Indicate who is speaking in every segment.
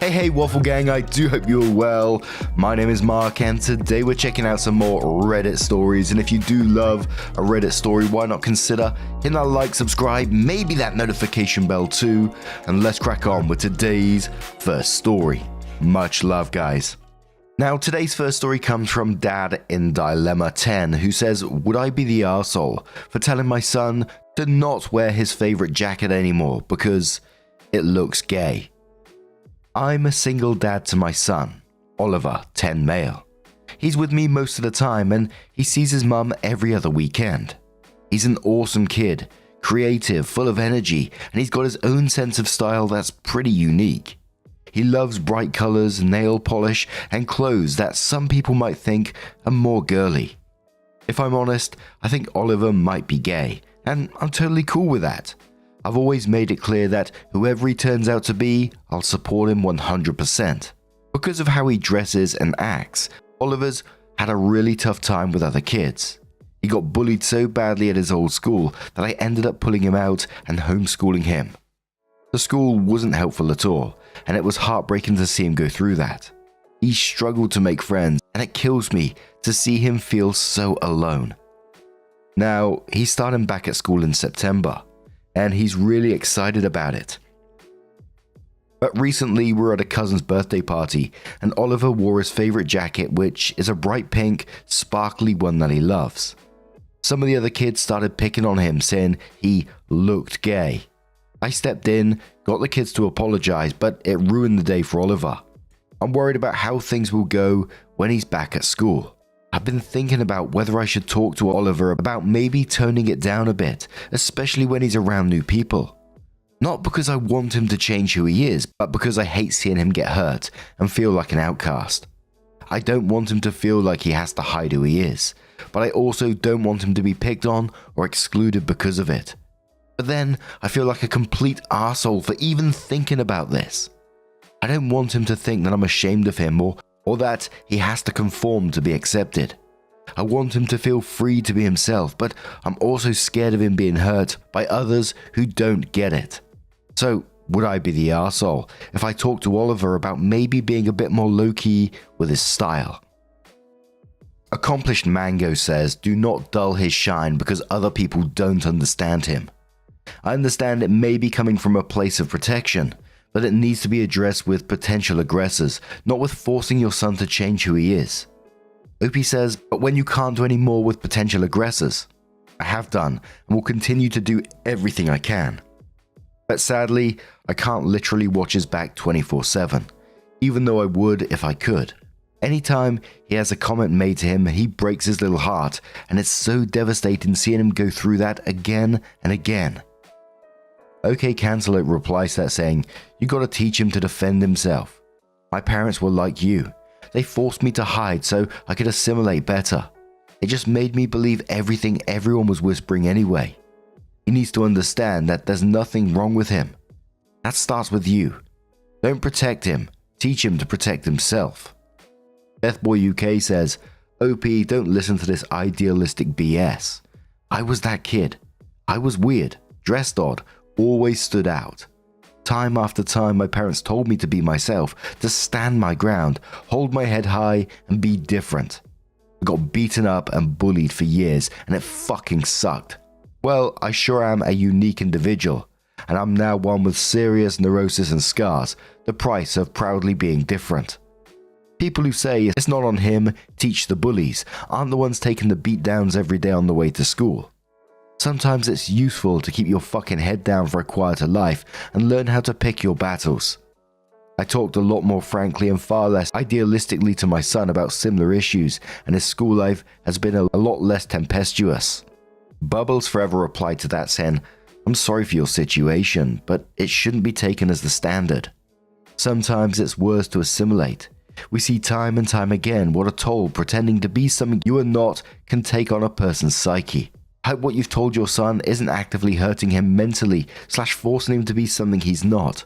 Speaker 1: Hey Waffle Gang, I do hope you're well. My name is Mark and today we're checking out some more Reddit stories, and if you do love a Reddit story, why not consider hitting that like, subscribe, maybe that notification bell too, and let's crack on with today's first story. Much love, guys. Now, today's first story comes from Dad in Dilemma 10, who says, would I be the arsehole for telling my son to not wear his favorite jacket anymore because it looks gay? I'm a single dad to my son, Oliver, 10 male. He's with me most of the time and he sees his mum every other weekend. He's an awesome kid, creative, full of energy, and he's got his own sense of style that's pretty unique. He loves bright colors, nail polish, and clothes that some people might think are more girly. If I'm honest, I think Oliver might be gay, and I'm totally cool with that. I've always made it clear that whoever he turns out to be, I'll support him 100%. Because of how he dresses and acts, Oliver's had a really tough time with other kids. He got bullied so badly at his old school that I ended up pulling him out and homeschooling him. The school wasn't helpful at all, and it was heartbreaking to see him go through that. He struggled to make friends, and it kills me to see him feel so alone. Now, he's starting back at school in September, and he's really excited about it. But recently we were at a cousin's birthday party and Oliver wore his favorite jacket, which is a bright pink, sparkly one that he loves. Some of the other kids started picking on him, saying he looked gay. I stepped in, got the kids to apologize, but it ruined the day for Oliver. I'm worried about how things will go when he's back at school. I've been thinking about whether I should talk to Oliver about maybe toning it down a bit, especially when he's around new people. Not because I want him to change who he is, but because I hate seeing him get hurt and feel like an outcast. I don't want him to feel like he has to hide who he is, but I also don't want him to be picked on or excluded because of it. But then I feel like a complete arsehole for even thinking about this. I don't want him to think that I'm ashamed of him or that he has to conform to be accepted. I want him to feel free to be himself, but I'm also scared of him being hurt by others who don't get it. So, would I be the arsehole if I talk to Oliver about maybe being a bit more low-key with his style? Accomplished Mango says, do not dull his shine because other people don't understand him. I understand it may be coming from a place of protection, but it needs to be addressed with potential aggressors, not with forcing your son to change who he is. Opie says, but when you can't do any more with potential aggressors? I have done, and will continue to do everything I can. But sadly, I can't literally watch his back 24/7, even though I would if I could. Anytime he has a comment made to him, he breaks his little heart, and it's so devastating seeing him go through that again and again. OK Cancel It replies to that saying, you gotta teach him to defend himself. My parents were like you. They forced me to hide so I could assimilate better. It just made me believe everything everyone was whispering anyway. He needs to understand that there's nothing wrong with him. That starts with you. Don't protect him, teach him to protect himself. Bethboy UK says, OP, don't listen to this idealistic BS. I was that kid. I was weird, dressed odd, always stood out. Time after time my parents told me to be myself, to stand my ground, hold my head high and be different. I got beaten up and bullied for years and it fucking sucked. Well, I sure am a unique individual, and I'm now one with serious neurosis and scars, the price of proudly being different. People who say it's not on him, teach the bullies, aren't the ones taking the beatdowns every day on the way to school. Sometimes it's useful to keep your fucking head down for a quieter life and learn how to pick your battles. I talked a lot more frankly and far less idealistically to my son about similar issues, and his school life has been a lot less tempestuous. Bubbles Forever replied to that saying, I'm sorry for your situation, but it shouldn't be taken as the standard. Sometimes it's worse to assimilate. We see time and time again what a toll pretending to be something you are not can take on a person's psyche. I hope what you've told your son isn't actively hurting him mentally / forcing him to be something he's not.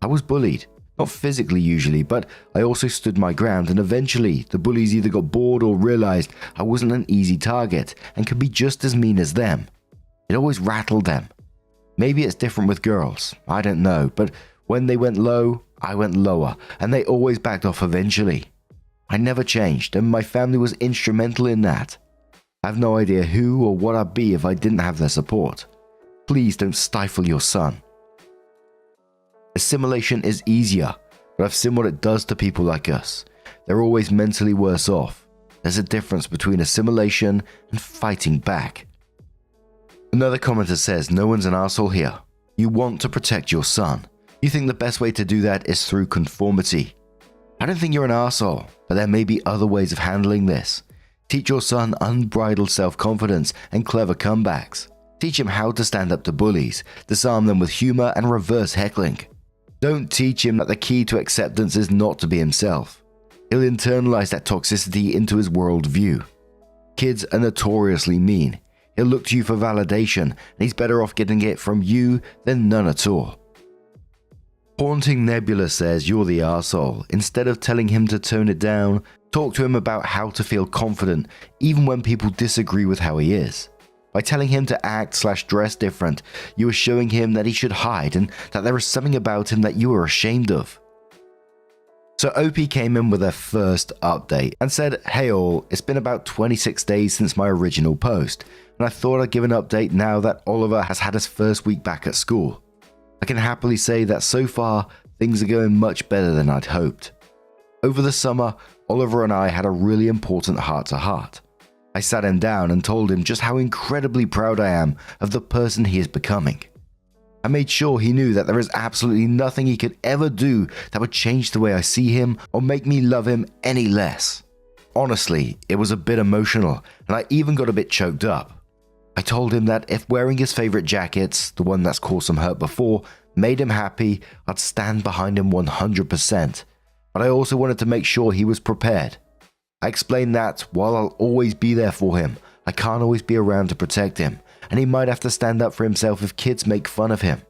Speaker 1: I was bullied, not physically usually, but I also stood my ground, and eventually the bullies either got bored or realized I wasn't an easy target and could be just as mean as them. It always rattled them. Maybe it's different with girls, I don't know, but when they went low, I went lower, and they always backed off eventually. I never changed, and my family was instrumental in that. I have no idea who or what I'd be if I didn't have their support. Please don't stifle your son. Assimilation is easier, but I've seen what it does to people like us. They're always mentally worse off. There's a difference between assimilation and fighting back. Another commenter says, no one's an asshole here. You want to protect your son. You think the best way to do that is through conformity. I don't think you're an asshole, but there may be other ways of handling this. Teach your son unbridled self-confidence and clever comebacks. Teach him how to stand up to bullies, disarm them with humor and reverse heckling. Don't teach him that the key to acceptance is not to be himself. He'll internalize that toxicity into his worldview. Kids are notoriously mean. He'll look to you for validation, and he's better off getting it from you than none at all. Haunting Nebula says you're the arsehole. Instead of telling him to tone it down, talk to him about how to feel confident even when people disagree with how he is. By telling him to act/dress different, you are showing him that he should hide and that there is something about him that you are ashamed of. So OP came in with their first update and said, hey all, it's been about 26 days since my original post, and I thought I'd give an update now that Oliver has had his first week back at school. I can happily say that so far, things are going much better than I'd hoped. Over the summer, Oliver and I had a really important heart-to-heart. I sat him down and told him just how incredibly proud I am of the person he is becoming. I made sure he knew that there is absolutely nothing he could ever do that would change the way I see him or make me love him any less. Honestly, it was a bit emotional, and I even got a bit choked up. I told him that if wearing his favorite jackets, the one that's caused some hurt before, made him happy, I'd stand behind him 100%. But I also wanted to make sure he was prepared. I explained that while I'll always be there for him, I can't always be around to protect him, and he might have to stand up for himself if kids make fun of him.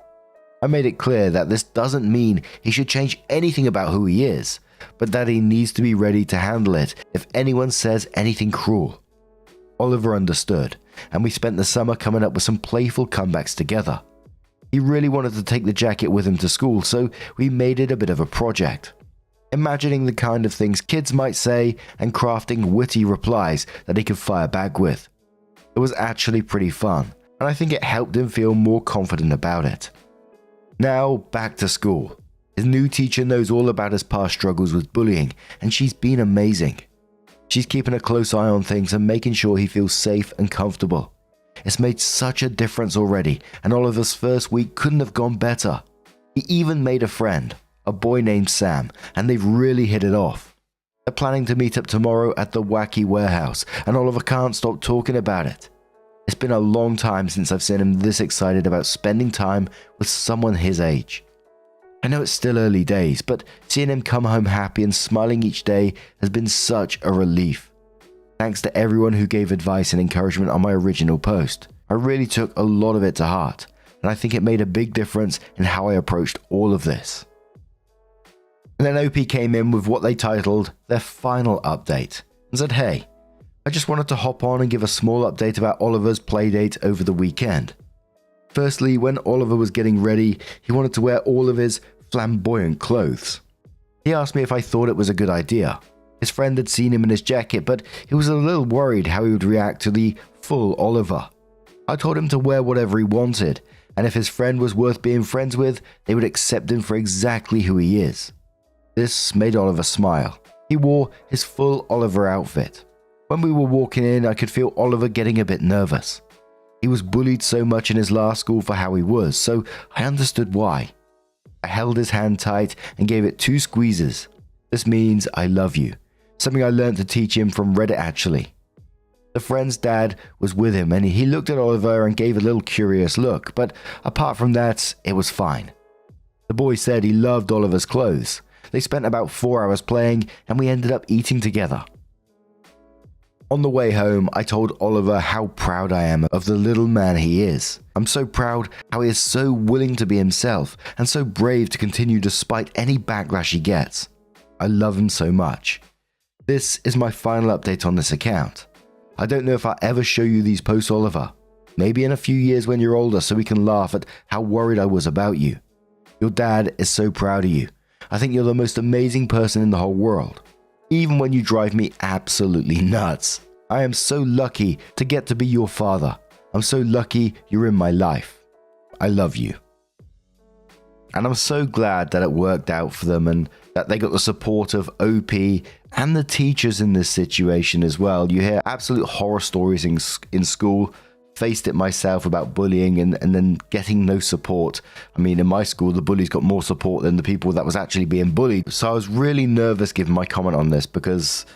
Speaker 1: I made it clear that this doesn't mean he should change anything about who he is, but that he needs to be ready to handle it if anyone says anything cruel. Oliver understood, and we spent the summer coming up with some playful comebacks together. He really wanted to take the jacket with him to school, so we made it a bit of a project. Imagining the kind of things kids might say and crafting witty replies that he could fire back with. It was actually pretty fun, and I think it helped him feel more confident about it. Now, back to school. His new teacher knows all about his past struggles with bullying, and she's been amazing. She's keeping a close eye on things and making sure he feels safe and comfortable. It's made such a difference already, and Oliver's first week couldn't have gone better. He even made a friend, a boy named Sam, and they've really hit it off. They're planning to meet up tomorrow at the Wacky Warehouse, and Oliver can't stop talking about it. It's been a long time since I've seen him this excited about spending time with someone his age. I know it's still early days, but seeing him come home happy and smiling each day has been such a relief. Thanks to everyone who gave advice and encouragement on my original post. I really took a lot of it to heart, and I think it made a big difference in how I approached all of this. And then OP came in with what they titled their final update and said, hey, I just wanted to hop on and give a small update about Oliver's playdate over the weekend. Firstly, when Oliver was getting ready, he wanted to wear all of his flamboyant clothes. He asked me if I thought it was a good idea. His friend had seen him in his jacket, but he was a little worried how he would react to the full Oliver. I told him to wear whatever he wanted, and if his friend was worth being friends with, they would accept him for exactly who he is. This made Oliver smile. He wore his full Oliver outfit. When we were walking in, I could feel Oliver getting a bit nervous. He was bullied so much in his last school for how he was, so I understood why. I held his hand tight and gave it 2 squeezes. This means I love you, something I learned to teach him from Reddit actually. The friend's dad was with him and he looked at Oliver and gave a little curious look, but apart from that, it was fine. The boy said he loved Oliver's clothes. They spent about 4 hours playing and we ended up eating together. On the way home, I told Oliver how proud I am of the little man he is. I'm so proud how he is so willing to be himself and so brave to continue despite any backlash he gets. I love him so much. This is my final update on this account. I don't know if I'll ever show you these posts, Oliver. Maybe in a few years when you're older so we can laugh at how worried I was about you. Your dad is so proud of you. I think you're the most amazing person in the whole world, even when you drive me absolutely nuts. I am so lucky to get to be your father. I'm so lucky you're in my life. I love you. And I'm so glad that it worked out for them and that they got the support of OP and the teachers in this situation as well. You hear absolute horror stories in school. Faced it myself about bullying and then getting no support. I mean, in my school, the bullies got more support than the people that was actually being bullied. So I was really nervous giving my comment on this because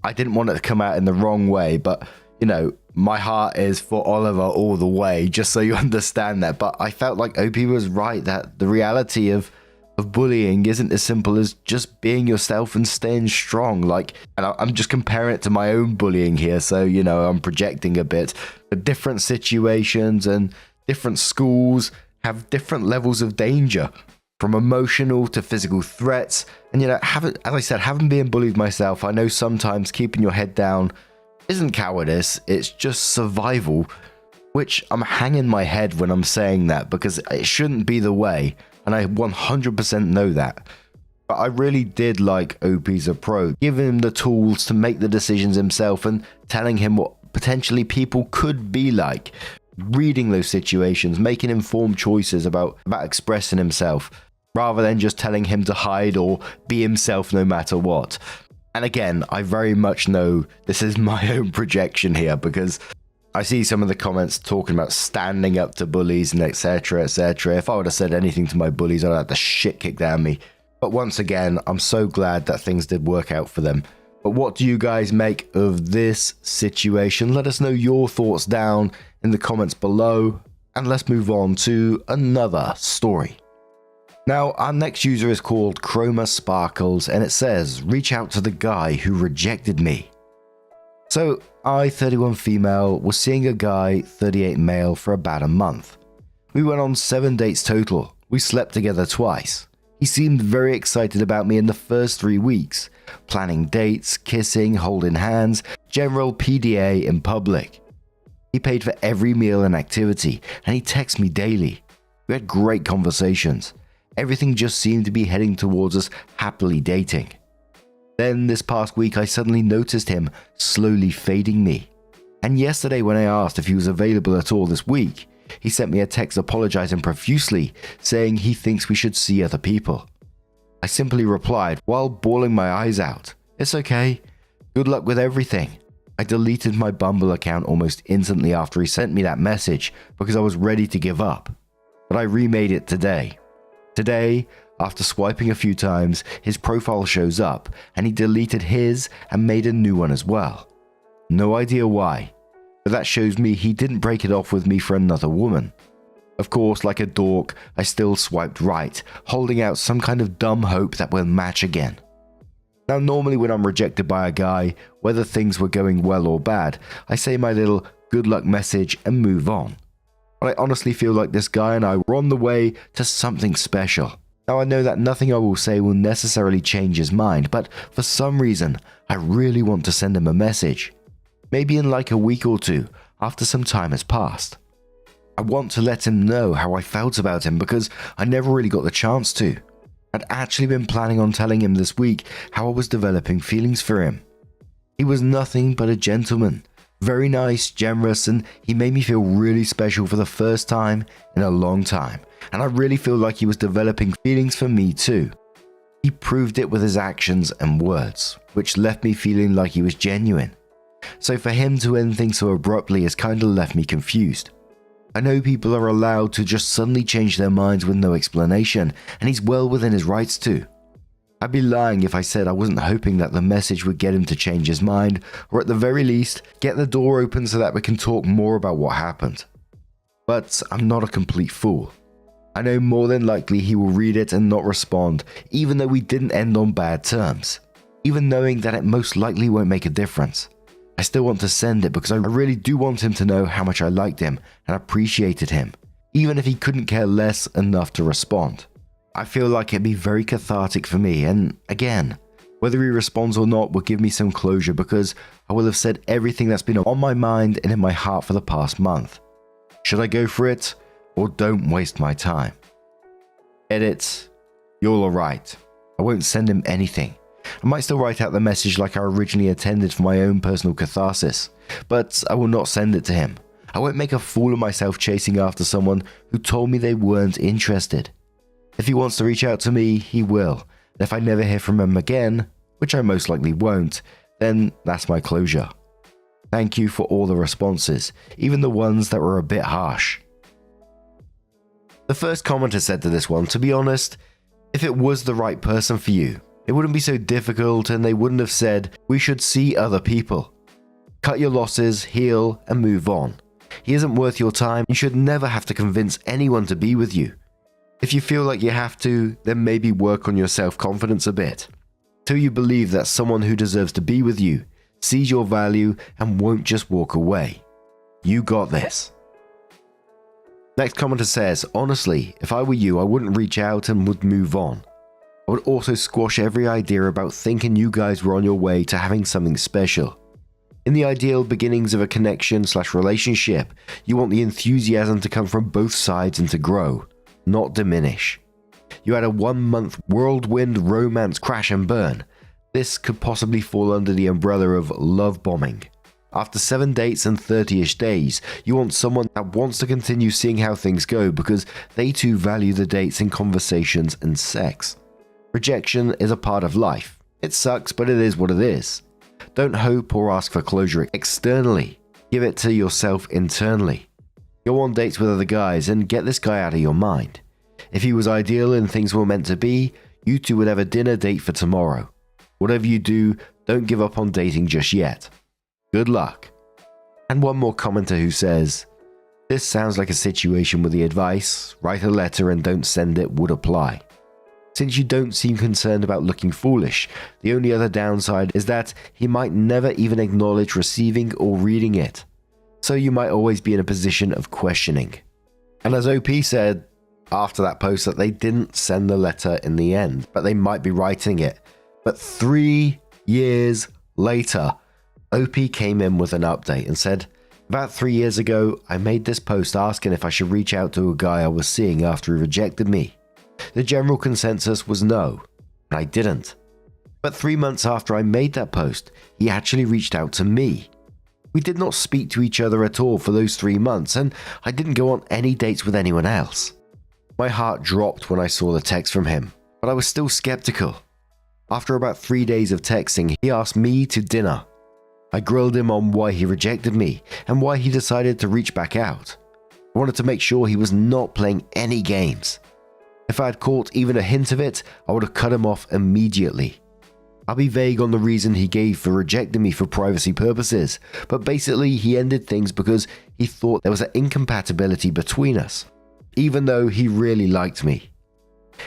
Speaker 1: I didn't want it to come out in the wrong way. But, you know, my heart is for Oliver all the way, just so you understand that. But I felt like OP was right, that the reality of bullying isn't as simple as just being yourself and staying strong. Like, and I'm just comparing it to my own bullying here, so, you know, I'm projecting a bit. But different situations and different schools have different levels of danger, from emotional to physical threats. And, you know, as I said, having been bullied myself, I know sometimes keeping your head down isn't cowardice, it's just survival, which I'm hanging my head when I'm saying that because it shouldn't be the way. And I 100% know that. But I really did like OP's approach, giving him the tools to make the decisions himself and telling him what potentially people could be like. Reading those situations, making informed choices about expressing himself, rather than just telling him to hide or be himself no matter what. And again, I very much know this is my own projection here because I see some of the comments talking about standing up to bullies and etc, etc. If I would have said anything to my bullies, I'd have the shit kicked out of me. But once again, I'm so glad that things did work out for them. But what do you guys make of this situation? Let us know your thoughts down in the comments below. And let's move on to another story. Now, our next user is called Chroma Sparkles, and it says, reach out to the guy who rejected me. So, I, 31 female, was seeing a guy, 38 male, for about a month. We went on 7 dates total. We slept together twice. He seemed very excited about me in the first 3 weeks, planning dates, kissing, holding hands, general PDA in public. He paid for every meal and activity, and he texted me daily. We had great conversations. Everything just seemed to be heading towards us happily dating. Then this past week I suddenly noticed him slowly fading me. And yesterday when I asked if he was available at all this week, he sent me a text apologizing profusely, saying he thinks we should see other people. I simply replied while bawling my eyes out, "It's okay. Good luck with everything." I deleted my Bumble account almost instantly after he sent me that message because I was ready to give up. But I remade it today. Today, after swiping a few times, his profile shows up and he deleted his and made a new one as well. No idea why, but that shows me he didn't break it off with me for another woman. Of course, like a dork, I still swiped right, holding out some kind of dumb hope that we'll match again. Now, normally when I'm rejected by a guy, whether things were going well or bad, I say my little good luck message and move on. But I honestly feel like this guy and I were on the way to something special. Now, I know that nothing I will say will necessarily change his mind, but for some reason, I really want to send him a message. Maybe in like a week or two, after some time has passed. I want to let him know how I felt about him because I never really got the chance to. I'd actually been planning on telling him this week how I was developing feelings for him. He was nothing but a gentleman. Very nice, generous, and he made me feel really special for the first time in a long time. And I really feel like he was developing feelings for me too. He proved it with his actions and words, which left me feeling like he was genuine. So for him to end things so abruptly has kind of left me confused. I know people are allowed to just suddenly change their minds with no explanation, and he's well within his rights to. I'd be lying if I said I wasn't hoping that the message would get him to change his mind, or at the very least, get the door open so that we can talk more about what happened. But I'm not a complete fool. I know more than likely he will read it and not respond, even though we didn't end on bad terms. Even knowing that it most likely won't make a difference. I still want to send it because I really do want him to know how much I liked him and appreciated him, even if he couldn't care less enough to respond. I feel like it'd be very cathartic for me, and again, whether he responds or not will give me some closure because I will have said everything that's been on my mind and in my heart for the past month. Should I go for it, or don't waste my time? Edit, you're alright. I won't send him anything. I might still write out the message like I originally intended for my own personal catharsis, but I will not send it to him. I won't make a fool of myself chasing after someone who told me they weren't interested. If he wants to reach out to me, he will. And if I never hear from him again, which I most likely won't, then that's my closure. Thank you for all the responses, even the ones that were a bit harsh. The first commenter said to this one, to be honest, if it was the right person for you, it wouldn't be so difficult and they wouldn't have said, we should see other people. Cut your losses, heal, and move on. He isn't worth your time. You should never have to convince anyone to be with you. If you feel like you have to, then maybe work on your self-confidence a bit. Till you believe that someone who deserves to be with you sees your value and won't just walk away. You got this. Next commenter says, honestly, if I were you, I wouldn't reach out and would move on. I would also squash every idea about thinking you guys were on your way to having something special. In the ideal beginnings of a connection/relationship, you want the enthusiasm to come from both sides and to grow, not diminish. You had a 1-month whirlwind romance crash and burn. This could possibly fall under the umbrella of love bombing. After 7 dates and 30-ish days, you want someone that wants to continue seeing how things go because they too value the dates and conversations and sex. Rejection is a part of life. It sucks, but it is what it is. Don't hope or ask for closure externally. Give it to yourself internally. Go on dates with other guys and get this guy out of your mind. If he was ideal and things were meant to be, you two would have a dinner date for tomorrow. Whatever you do, don't give up on dating just yet. Good luck. And one more commenter who says, this sounds like a situation where the advice, write a letter and don't send it, would apply. Since you don't seem concerned about looking foolish, the only other downside is that he might never even acknowledge receiving or reading it. So you might always be in a position of questioning. And as OP said after that post that they didn't send the letter in the end, but they might be writing it. But 3 years later, OP came in with an update and said, about 3 years ago, I made this post asking if I should reach out to a guy I was seeing after he rejected me. The general consensus was no, and I didn't. But 3 months after I made that post, he actually reached out to me. We did not speak to each other at all for those 3 months, and I didn't go on any dates with anyone else. My heart dropped when I saw the text from him, but I was still skeptical. After about 3 days of texting, he asked me to dinner. I grilled him on why he rejected me and why he decided to reach back out. I wanted to make sure he was not playing any games. If I had caught even a hint of it, I would have cut him off immediately. I'll be vague on the reason he gave for rejecting me for privacy purposes, but basically he ended things because he thought there was an incompatibility between us, even though he really liked me.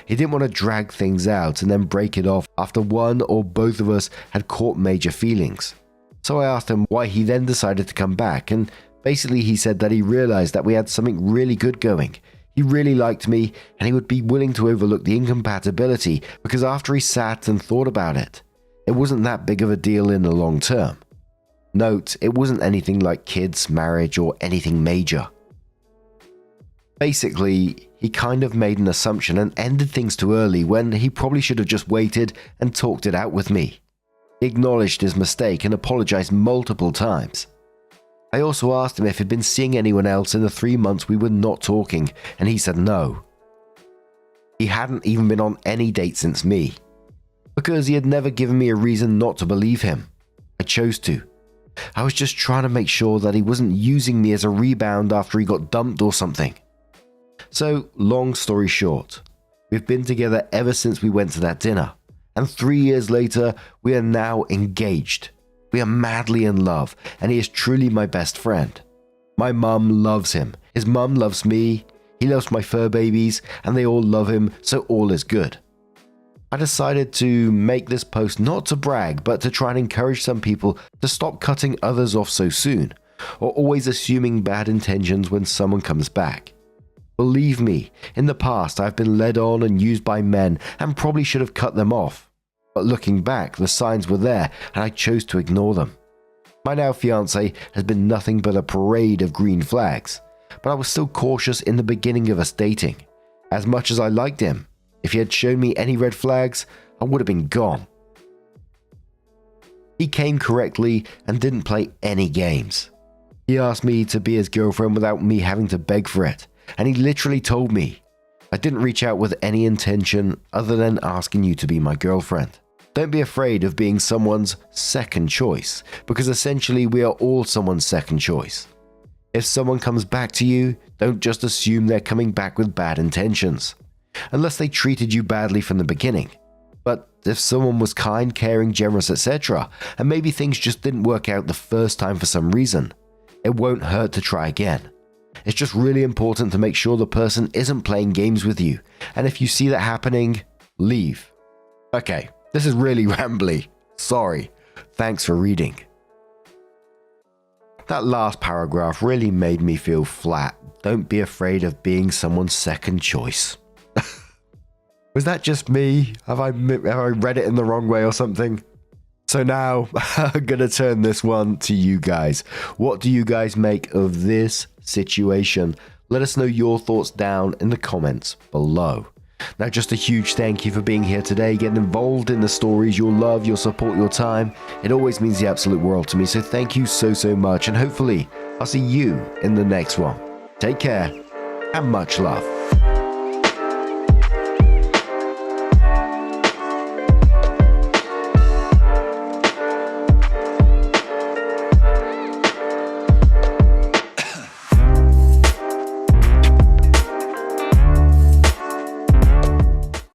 Speaker 1: He didn't want to drag things out and then break it off after one or both of us had caught major feelings. So I asked him why he then decided to come back, and basically he said that he realized that we had something really good going. He really liked me and he would be willing to overlook the incompatibility because after he sat and thought about it, it wasn't that big of a deal in the long term. Note, it wasn't anything like kids, marriage, or anything major. Basically, he kind of made an assumption and ended things too early when he probably should have just waited and talked it out with me. He acknowledged his mistake and apologized multiple times. I also asked him if he'd been seeing anyone else in the 3 months we were not talking, and he said no. He hadn't even been on any date since me, because he had never given me a reason not to believe him. I chose to. I was just trying to make sure that he wasn't using me as a rebound after he got dumped or something. So, long story short, we've been together ever since we went to that dinner, and 3 years later, we are now engaged. We are madly in love, and he is truly my best friend. My mum loves him, his mum loves me, he loves my fur babies, and they all love him, so all is good. I decided to make this post not to brag, but to try and encourage some people to stop cutting others off so soon, or always assuming bad intentions when someone comes back. Believe me, in the past I've been led on and used by men and probably should have cut them off. But looking back, the signs were there and I chose to ignore them. My now fiancé has been nothing but a parade of green flags, but I was still cautious in the beginning of us dating. As much as I liked him, if he had shown me any red flags, I would have been gone. He came correctly and didn't play any games. He asked me to be his girlfriend without me having to beg for it, and he literally told me, I didn't reach out with any intention other than asking you to be my girlfriend. Don't be afraid of being someone's second choice, because essentially we are all someone's second choice. If someone comes back to you, don't just assume they're coming back with bad intentions, unless they treated you badly from the beginning. But if someone was kind, caring, generous, etc., and maybe things just didn't work out the first time for some reason, it won't hurt to try again. It's just really important to make sure the person isn't playing games with you, and if you see that happening, leave. Okay, this is really rambly. Sorry. Thanks for reading. That last paragraph really made me feel flat. Don't be afraid of being someone's second choice. Was that just me? Have I read it in the wrong way or something? So now, I'm going to turn this one to you guys. What do you guys make of this situation? Let us know your thoughts down in the comments below. Now, just a huge thank you for being here today, getting involved in the stories, your love, your support, your time. It always means the absolute world to me, so thank you so much, and hopefully I'll see you in the next one. Take care, and much love.